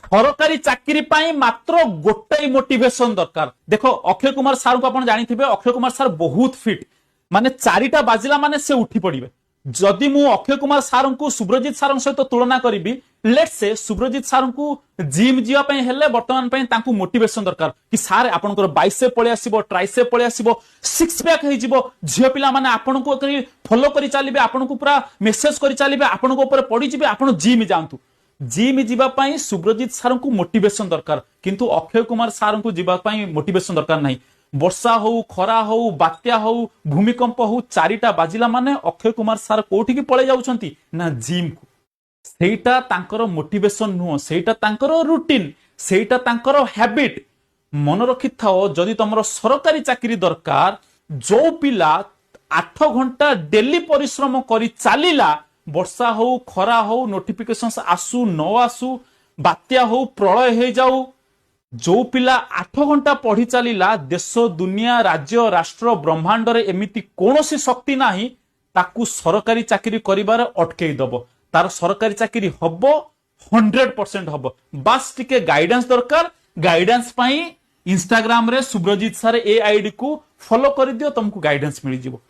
सरकारी चाकरी पाई मात्र गोटाई मोटिवेशन दरकार। देखो अक्षय कुमार सार को आप जानी अक्षय कुमार सार बहुत फिट माने चारिटा बाजिला माने से उठी पड़े। जदि मु अक्षय कुमार सार को सुब्रजीत सार सहित तुलना करी लेट्स से सुब्रजीत सार को जिम जीवा हेले बर्तमान मोटिवेशन दरकार कि सार आपनकर बाइसेप पळे आसीबो ट्राइसेप पळे आसीबो सिक्स पैक हे जिवो झियो पिला माने आपन को फॉलो करी चलिबे आपन को पूरा मेसेज करी चलिबे आपन को ऊपर पड़ी जिबे आपन जिम जांतु। जिम जीवा पई सुब्रजीत सार को मोटिवेशन दरकार किंतु अक्षय कुमार सार को जीवा पई मोटिवेशन दरकार नहीं। वर्षा हो खरा हो बात्या हो भूमिकंप हो चारिटा बाजिला माने अक्षय कुमार सार कोठी की पळे जाउछंती ना जिम को। सेटा तांकर मोटिवेशन नुह सेटा तांकर रूटीन सेटा तांकर हैबिट। मन रखि थाओ जदि तुमरो सरकारी चाकरी दरकार जो पिला 8 घंटा डेली परिश्रम करी चालीला वर्षा हो खरा हो नोटिफिकेशंस आसु न आसु बात्या हो प्रलय हे जाऊ जो पिला 8 घंटा पढ़ी चलीला देश दुनिया राज्य राष्ट्र ब्रह्मांड रे एमिति कोनोसी शक्ति नाही ताकू सरकारी चाकरी करिबार अटकेई दबो। तार सरकारी चाकरी हबो 100% हबो। बस टिके गाइडेंस दरकार। गाइडेंस पाई इंस्टाग्राम रे सुब्रजीत सर ए आईडी को फॉलो कर दियो तुमको गाइडेंस मिल जिवो।